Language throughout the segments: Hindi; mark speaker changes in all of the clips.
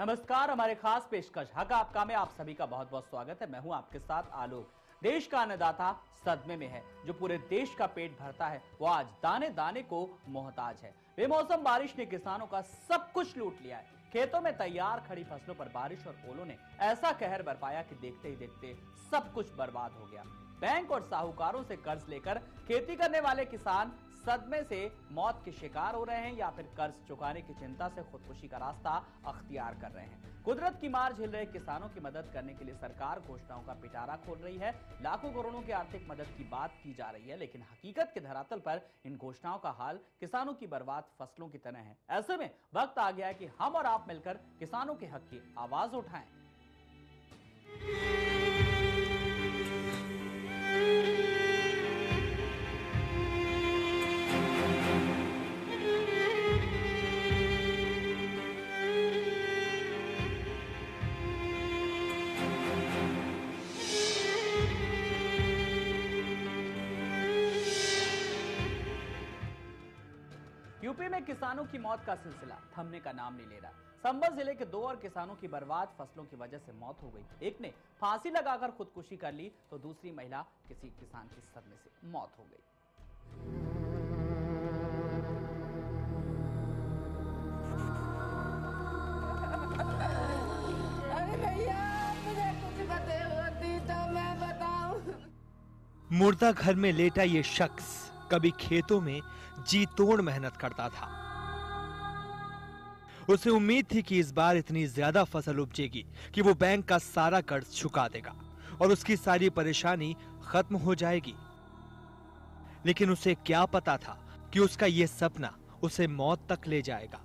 Speaker 1: नमस्कार, हमारे खास पेशकश हक आपका में आप सभी का बहुत बहुत स्वागत है। मैं हूं आपके साथ आलोक। देश का अन्नदाता सदमे में है। जो पूरे देश का पेट भरता है वो आज दाने दाने को मोहताज है। बेमौसम बारिश ने किसानों का सब कुछ लूट लिया है। खेतों में तैयार खड़ी फसलों पर बारिश और ओलों ने ऐसा कहर बरपाया कि देखते ही देखते सब कुछ बर्बाद हो गया। बैंक और साहूकारों से कर्ज लेकर खेती करने वाले किसान सदमे से मौत के शिकार हो रहे हैं या फिर कर्ज चुकाने की चिंता से खुदकुशी का रास्ता अख्तियार कर रहे हैं। कुदरत की मार झेल रहे किसानों की मदद करने के लिए सरकार घोषणाओं का पिटारा खोल रही है। लाखों करोड़ों की आर्थिक मदद की बात की जा रही है, लेकिन हकीकत के धरातल पर इन घोषणाओं का हाल किसानों की बर्बाद फसलों की तरह है। ऐसे में वक्त आ गया है कि हम और आप मिलकर किसानों के हक की आवाज उठाएं। यूपी में किसानों की मौत का सिलसिला थमने का नाम नहीं ले रहा। संभल जिले के 2 और किसानों की बर्बाद फसलों की वजह से मौत हो गई। एक ने फांसी लगाकर खुदकुशी कर ली तो दूसरी महिला किसी किसान की सदमे से मौत हो गई।
Speaker 2: अरे भैया, मुझे कुछ पता होती तो मैं बताऊं।
Speaker 3: मुर्दा घर में लेटा ये शख्स कभी खेतों में जी तोड़ मेहनत करता था। उसे उम्मीद थी कि इस बार इतनी ज्यादा फसल उपजेगी कि वो बैंक का सारा कर्ज चुका देगा और उसकी सारी परेशानी खत्म हो जाएगी। लेकिन उसे क्या पता था कि उसका यह सपना उसे मौत तक ले जाएगा।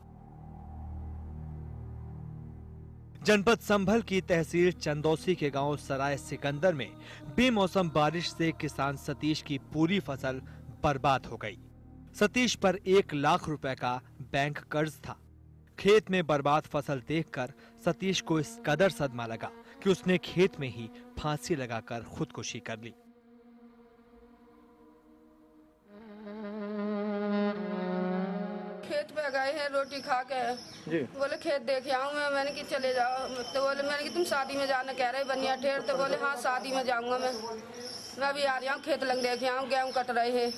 Speaker 3: जनपद संभल की तहसील चंदौसी के गांव सराय सिकंदर में बेमौसम बारिश से किसान सतीश की पूरी फसल बर्बाद हो गई। सतीश पर 1 लाख रुपए का बैंक कर्ज था। खेत में बर्बाद फसल देखकर सतीश को इस कदर सदमा लगा कि उसने खेत में ही फांसी लगाकर खुदकुशी कर ली।
Speaker 2: खेत पे गए हैं रोटी खा के जी। बोले खेत देख आऊं मैंने कि चले जाओ। तो बोले मैंने कि तुम शादी में जाना कह रहे बनिया ठेर। तो बोले हाँ शादी में जाऊंगा मैं भी आ रहा हूँ खेत लग देखे आऊँ गेहूँ कट रहे हैं।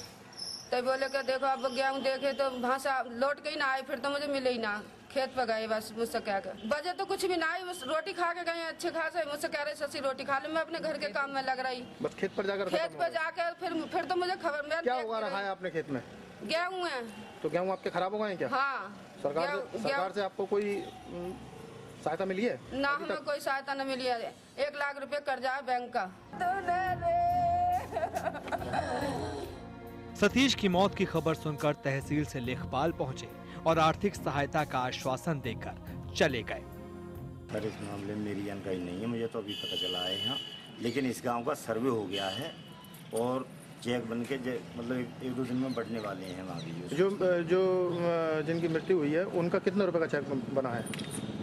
Speaker 2: तो बोले कि देखो अब गेहूँ देखे तो भाषा लौट के ही ना आए, फिर तो मुझे मिले ही ना। खेत पे गए बस मुझसे क्या कर वजह तो कुछ भी ना आई, बस रोटी खा के गए अच्छे खासे। मुझसे कह रहे ससी रोटी खा ले, मैं अपने घर के काम में लग रही।
Speaker 4: बस खेत पर जाकर
Speaker 2: फिर तो मुझे खबर
Speaker 4: क्या उगा रखा है आपने खेत में?
Speaker 2: गेहूँ है।
Speaker 4: तो गेहूँ आपके खराब हो गए हैं क्या?
Speaker 2: हाँ।
Speaker 4: सरकार से आपको कोई सहायता मिली है?
Speaker 2: ना हमें कोई सहायता न मिली है। 1 लाख रुपए कर्जा है बैंक का।
Speaker 3: सतीश की मौत की खबर सुनकर तहसील से लेखपाल पहुंचे और आर्थिक सहायता का आश्वासन देकर चले गए।
Speaker 5: पर इस मामले में मेरी जानकारी नहीं है, मुझे तो अभी पता चला है यहाँ। लेकिन इस गांव का सर्वे हो गया है और चेक बन के मतलब 1-2 दिन में बढ़ने वाले हैं वहाँ की।
Speaker 4: जो जिनकी मृत्यु हुई है उनका कितने रुपए का चेक बना है?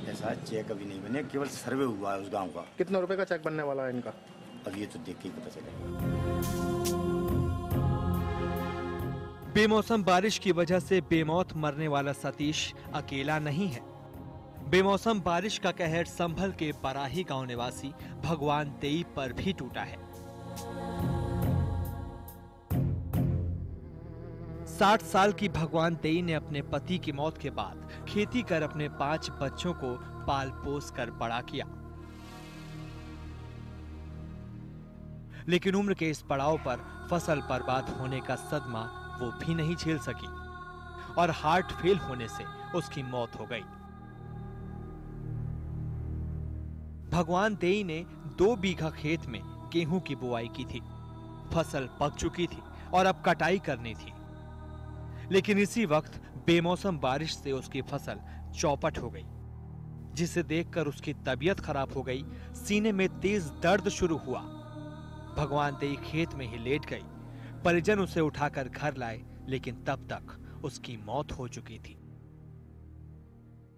Speaker 5: ऐसा चेक अभी नहीं बने, केवल सर्वे हुआ है उस गाँव का।
Speaker 4: कितने रुपए का चेक बनने वाला है इनका?
Speaker 5: अब ये तो देख के ही पता चलेगा।
Speaker 3: बेमौसम बारिश की वजह से बेमौत मरने वाला सतीश अकेला नहीं है। बेमौसम बारिश का कहर संभल के बराही गांव निवासी भगवान देई पर भी टूटा है। 60 साल की भगवान देई ने अपने पति की मौत के बाद खेती कर अपने 5 बच्चों को पाल पोस कर बड़ा किया। लेकिन उम्र के इस पड़ाव पर फसल बर्बाद होने का सदमा वो भी नहीं झेल सकी और हार्ट फेल होने से उसकी मौत हो गई। भगवान देई ने 2 बीघा खेत में गेहूं की बुआई की थी। फसल पक चुकी थी और अब कटाई करनी थी। लेकिन इसी वक्त बेमौसम बारिश से उसकी फसल चौपट हो गई, जिसे देखकर उसकी तबीयत खराब हो गई। सीने में तेज दर्द शुरू हुआ। भगवान देई खेत में ही लेट गई। परिजन उसे उठाकर घर लाए, लेकिन तब तक उसकी मौत हो चुकी थी।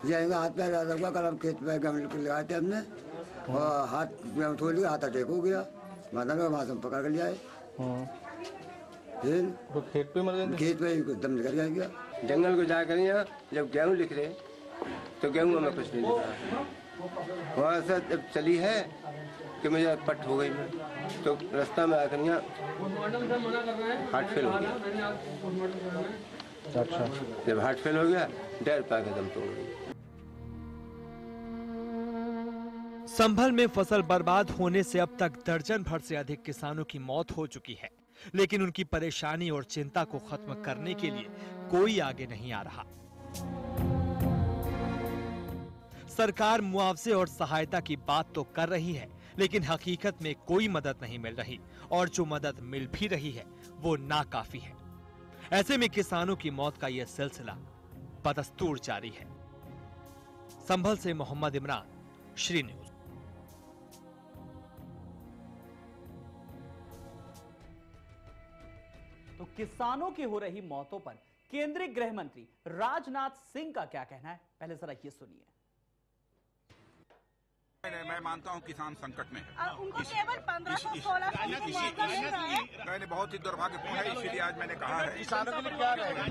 Speaker 6: हाथ पैर कल खेत में लगाए थे हमने और हाथ छोड़ लिया, हाथ अटैक हो गया। वहां पकड़ कर लिया फिर
Speaker 4: तो खेत पे मर गए?
Speaker 6: खेत पे दम निकल गया।
Speaker 7: जंगल को जाकर यहाँ जब गेहूँ लिख रहे तो गेहूँ में कुछ नहीं दिख रहा। वहाँ से जब चली है कि मुझे पट हो गई मैं, तो रास्ता में आकर यहाँ हार्ट फेल हो गया।
Speaker 4: अच्छा,
Speaker 7: जब हार्ट फेल हो गया, डर पा के दम तोड़ गई।
Speaker 3: संभल में फसल बर्बाद होने से अब तक दर्जन भर से अधिक किसानों की मौत हो चुकी है, लेकिन उनकी परेशानी और चिंता को खत्म करने के लिए कोई आगे नहीं आ रहा। सरकार मुआवजे और सहायता की बात तो कर रही है, लेकिन हकीकत में कोई मदद नहीं मिल रही, और जो मदद मिल भी रही है वो नाकाफी है। ऐसे में किसानों की मौत का यह सिलसिला बदस्तूर जारी है। संभल से मोहम्मद इमरान, श्री न्यूज।
Speaker 1: तो किसानों की हो रही मौतों पर केंद्रीय गृह मंत्री राजनाथ सिंह का क्या कहना है, पहले जरा ये सुनिए।
Speaker 8: मैं मानता हूं किसान संकट में है।
Speaker 9: उनको केवल 1516
Speaker 8: मैंने बहुत ही दुर्भाग्यपूर्ण है, इसीलिए आज मैंने कहा है
Speaker 4: किसानों के लिए क्या रहेगा?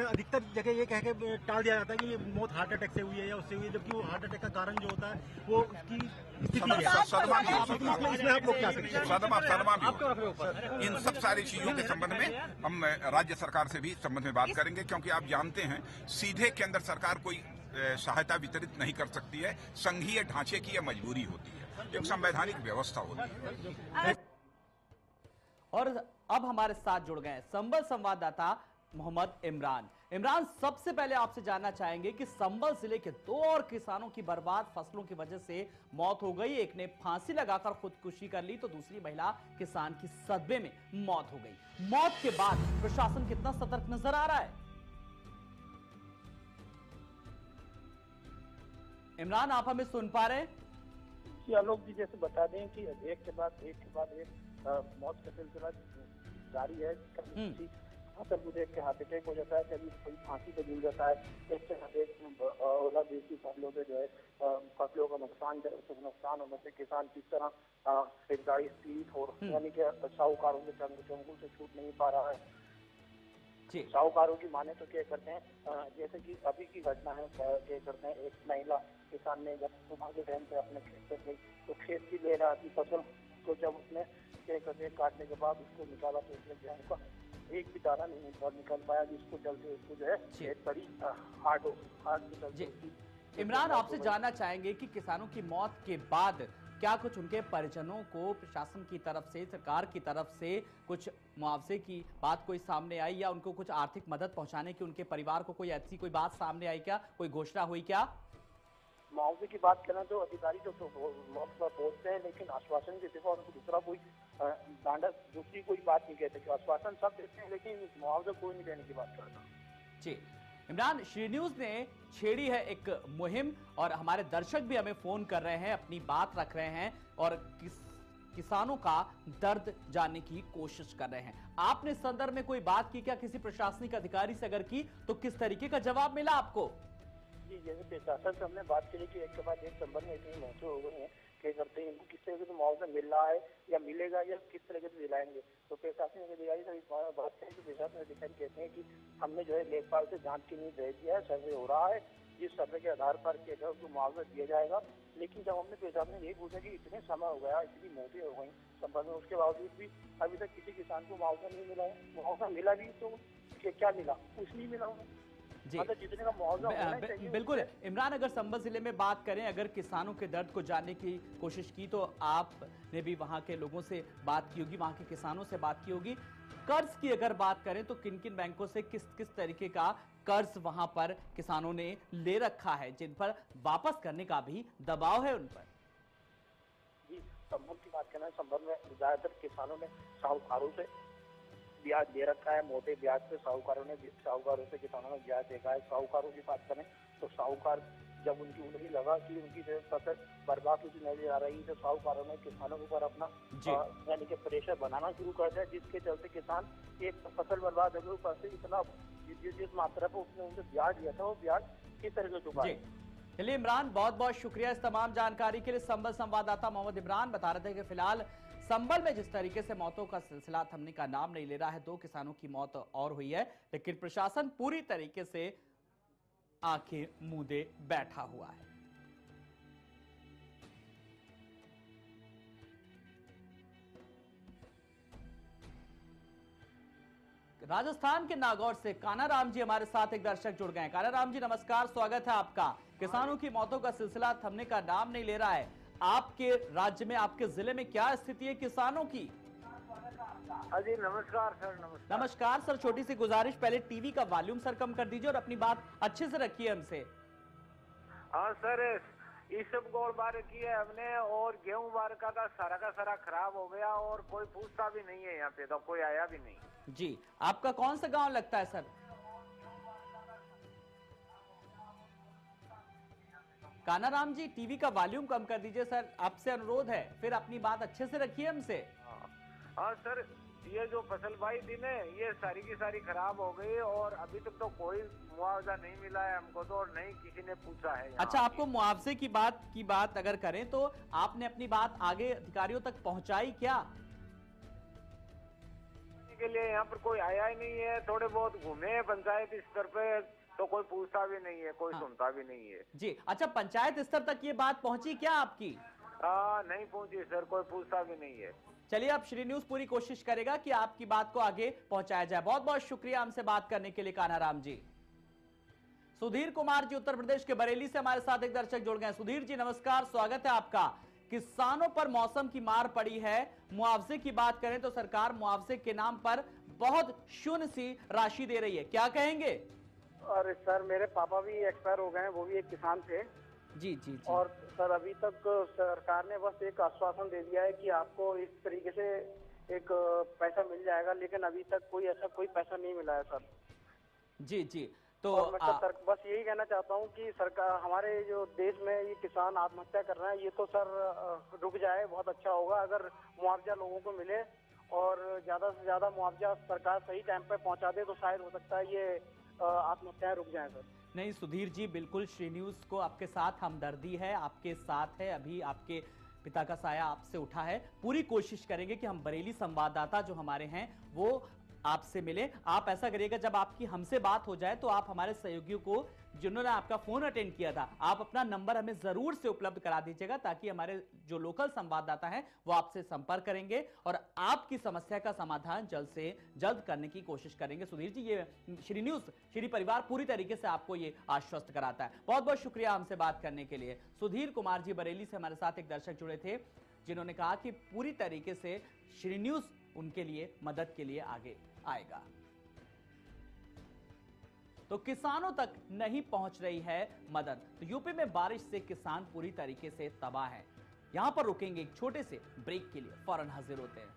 Speaker 4: अधिकतर जगह ये कह के टाल दिया जाता है कि ये मौत हार्ट अटैक से हुई है या उससे हुई है, जबकि वो हार्ट अटैक का कारण जो होता है वो उसकी
Speaker 8: सदमा भी हो सकता है।
Speaker 4: इसमें आप लोग क्या करेंगे?
Speaker 8: सदमा भी। इन सब सारी चीजों के संबंध में हम राज्य सरकार से भी संबंध में बात करेंगे, क्योंकि आप जानते हैं सीधे केंद्र सरकार कोई सहायता वितरित नहीं कर सकती है। संघीय ढांचे की यह मजबूरी होती है, एक संवैधानिक व्यवस्था होती है।
Speaker 1: और अब हमारे साथ जुड़ गए संभल संवाददाता मोहम्मद इमरान। इमरान, सबसे पहले आपसे जानना चाहेंगे कि संभल जिले के 2 और किसानों की बर्बाद फसलों की वजह से मौत हो गई। एक ने फांसी लगाकर खुदकुशी कर ली, तो दूसरी महिला किसान की सदमे में मौत हो गई। मौत के बाद प्रशासन कितना सतर्क नजर आ रहा है? इमरान, आप हमें सुन पा रहे हैं?
Speaker 4: कि आलोक जी जैसे बता दें कि एक के बाद एक मौत का सिलसिला जारी है। कभी हार्ट अटैक हो जाता है, कभी कोई फांसी पे झूल जाता है। एक से एक ओलावृष्टि फसलों पे जो है फसलों का नुकसान होने से किसान किस तरह खरीदारी पीड़ित हो, यानी कि साहूकारों के चंगुल से छूट नहीं पा रहा है। साहूकारों की माने तो क्या करते हैं, जैसे कि अभी की घटना है, क्या करते हैं, एक महिला किसान ने जब सुबह के टाइम पे अपने खेत पर गई तो खेत की ले रहा थी फसल को, जब उसने क्या करते हैं काटने के बाद उसको निकाला तो उसने गेहूं का एक भी दाना नहीं निकल पाया, जिसको चलते उसको जो है बड़ी हार्ट के चलते।
Speaker 1: इमरान, आपसे जानना चाहेंगे कि किसानों की मौत के बाद क्या कुछ उनके परिजनों को प्रशासन की तरफ से, सरकार की तरफ से कुछ मुआवजे की बात कोई सामने आई, या उनको कुछ आर्थिक मदद पहुंचाने की उनके परिवार को कोई ऐसी कोई बात सामने आई क्या, कोई घोषणा हुई क्या?
Speaker 4: मुआवजे की बात करना तो अधिकारी तो मौके पर पहुंचते हैं, लेकिन आश्वासन के सिवा उनको दूसरा कोई दूसरी कोई बात नहीं कहते। आश्वासन सब देते हैं, लेकिन मुआवजा कोई नहीं देने की बात करता।
Speaker 1: जी इमरान, श्री न्यूज ने छेड़ी है एक मुहिम, और हमारे दर्शक भी हमें फोन कर रहे हैं, अपनी बात रख रहे हैं और किसानों का दर्द जानने की कोशिश कर रहे हैं। आपने इस संदर्भ में कोई बात की क्या किसी प्रशासनिक अधिकारी से? अगर की तो किस तरीके का जवाब मिला आपको?
Speaker 4: जी, जैसे प्रशासन से हमने बात करी कि एक के बाद एक संबंध में इतनी मौतें हो गई हैं, क्या करते हैं, इनको किस तरह से मुआवजा मिल रहा है या मिलेगा या किस तरह से दिलाएंगे। तो प्रशासनिक अधिकारी से बात करें तो प्रशासनिक अधिकारी कहते हैं कि हमने जो है लेखपाल से जांच के लिए भेज दिया है, सर्वे हो रहा है, जिस सर्वे के आधार पर उसको मुआवजा दिया जाएगा। लेकिन जब हमने प्रशासन ने यही पूछा कि इतने समय हो गया, इतनी मौतें हो गई संबंध में, उसके बावजूद भी अभी तक किसी किसान को मुआवजा नहीं मिला है। मुआवजा मिला भी तो क्या मिला, कुछ नहीं मिला उन्हें।
Speaker 1: जी
Speaker 4: जितने का मुआवजा होना चाहिए।
Speaker 1: बिल्कुल इमरान, अगर संभल जिले में बात करें, अगर किसानों के दर्द को जानने की कोशिश की तो आपने भी वहां के लोगों से बात की होगी, वहां के किसानों से बात की होगी। कर्ज की अगर बात करें तो किन किन बैंकों से किस तरीके का कर्ज वहां पर किसानों ने ले रखा है, जिन पर वापस करने का भी दबाव है उन पर?
Speaker 4: जी, संभल की बात करना है, संभल में ज्यादातर किसानों ने साहूकारों से ब्याज दे रखा है, मोटे ब्याज पे साहूकारों से किसानों ने ब्याज देखा है। साहूकारों की बात करें तो साहूकार जब उनकी उंगली लगा कि उनकी फसल बर्बाद होती नजर आ रही है, तो साहूकारों ने किसानों के ऊपर अपना यानी कि प्रेशर बनाना शुरू कर दिया, जिसके चलते किसान एक फसल बर्बाद हो गई, ऊपर से इतना जिस मात्रा पर उसने उनसे ब्याज लिया था वो ब्याज किस तरह से चुकाए।
Speaker 1: चलिए इमरान, बहुत बहुत शुक्रिया इस तमाम जानकारी के लिए। संभल संवाददाता मोहम्मद इमरान बता रहे थे कि फिलहाल संभल में जिस तरीके से मौतों का सिलसिला थमने का नाम नहीं ले रहा है, 2 किसानों की मौत और हुई है, लेकिन प्रशासन पूरी तरीके से आंखें मूंदे बैठा हुआ है। राजस्थान के नागौर से कानाराम जी हमारे साथ एक दर्शक जुड़ गए हैं। कानाराम जी नमस्कार, स्वागत है आपका। किसानों की मौतों का सिलसिला थमने का नाम नहीं ले रहा है। आपके राज्य में, आपके जिले में क्या स्थिति है किसानों की?
Speaker 9: जी नमस्कार सर।
Speaker 1: नमस्कार सर, छोटी सी गुजारिश, पहले टीवी का वॉल्यूम सर कम कर दीजिए और अपनी बात अच्छे से रखिए हमसे।
Speaker 9: हाँ सर, इसबगोल बार की है हमने और गेहूं बार का सारा खराब हो गया और कोई पूछता भी नहीं है, यहाँ पे तो कोई आया भी नहीं।
Speaker 1: जी, आपका कौन सा गांव लगता है सर? कानाराम जी टीवी का वॉल्यूम कम कर दीजिए सर, आपसे अनुरोध है, फिर अपनी बात अच्छे से रखिए हमसे।
Speaker 9: हाँ सर, ये जो फसल बाई थी ना, ये सारी की सारी खराब हो गई और अभी तक तो कोई मुआवजा नहीं मिला है हमको तो, और नहीं किसी ने पूछा है।
Speaker 1: अच्छा, आपको मुआवजे की बात अगर करें तो आपने अपनी बात आगे अधिकारियों तक पहुंचाई क्या?
Speaker 9: के लिए यहाँ पर कोई आया ही नहीं है, थोड़े बहुत घूमे पंचायत स्तर पे तो कोई पूछता भी नहीं है, कोई सुनता भी नहीं है।
Speaker 1: जी, अच्छा, पंचायत स्तर तक ये बात पहुंची क्या आपकी?
Speaker 9: नहीं पहुंची सर, कोई पूछता भी नहीं है।
Speaker 1: चलिए, अब श्री न्यूज पूरी कोशिश करेगा कि आपकी बात को आगे पहुंचाया जाए। बहुत बहुत शुक्रिया हमसे बात करने के लिए कानाराम जी। सुधीर कुमार जी उत्तर प्रदेश के बरेली से हमारे साथ एक दर्शक जुड़ गए। सुधीर जी नमस्कार, स्वागत है आपका। किसानों पर मौसम की मार पड़ी है, मुआवजे की बात करें तो सरकार मुआवजे के नाम पर बहुत शून्य सी राशि दे रही है, क्या कहेंगे?
Speaker 4: अरे सर, मेरे पापा भी एक्सपायर हो गए हैं, वो भी एक किसान थे।
Speaker 1: जी जी जी।
Speaker 4: और सर अभी तक सरकार ने बस एक आश्वासन दे दिया है कि आपको इस तरीके से एक पैसा मिल जाएगा, लेकिन अभी तक कोई पैसा नहीं मिला है सर।
Speaker 1: जी जी। तो
Speaker 4: मैं सर बस यही कहना चाहता हूँ कि सरकार, हमारे जो देश में ये किसान आत्महत्या कर रहे हैं, ये तो सर रुक जाए, बहुत अच्छा होगा अगर मुआवजा लोगों को मिले और ज्यादा से ज्यादा मुआवजा सरकार सही टाइम पे पहुँचा दे तो शायद हो सकता है ये आत्महत्याएं रुक जाए सर।
Speaker 1: नहीं सुधीर जी, बिल्कुल श्री न्यूज को आपके साथ हमदर्दी है, आपके साथ है। अभी आपके पिता का साया आपसे उठा है, पूरी कोशिश करेंगे कि हम बरेली संवाददाता जो हमारे हैं वो आपसे मिले। आप ऐसा करिएगा, जब आपकी हमसे बात हो जाए तो आप हमारे सहयोगियों को, जिन्होंने आपका फोन अटेंड किया था, आप अपना नंबर हमें जरूर से उपलब्ध करा दीजिएगा, ताकि हमारे जो लोकल संवाददाता हैं वो आपसे संपर्क करेंगे और आपकी समस्या का समाधान जल्द से जल्द करने की कोशिश करेंगे। सुधीर जी, ये श्री न्यूज, श्री परिवार पूरी तरीके से आपको ये आश्वस्त कराता है। बहुत बहुत शुक्रिया हमसे बात करने के लिए। सुधीर कुमार जी बरेली से हमारे साथ एक दर्शक जुड़े थे, जिन्होंने कहा कि पूरी तरीके से श्री न्यूज उनके लिए मदद के लिए आगे आएगा। तो किसानों तक नहीं पहुंच रही है मदद। तो यूपी में बारिश से किसान पूरी तरीके से तबाह है। यहां पर रुकेंगे एक छोटे से ब्रेक के लिए, फौरन हाजिर होते हैं।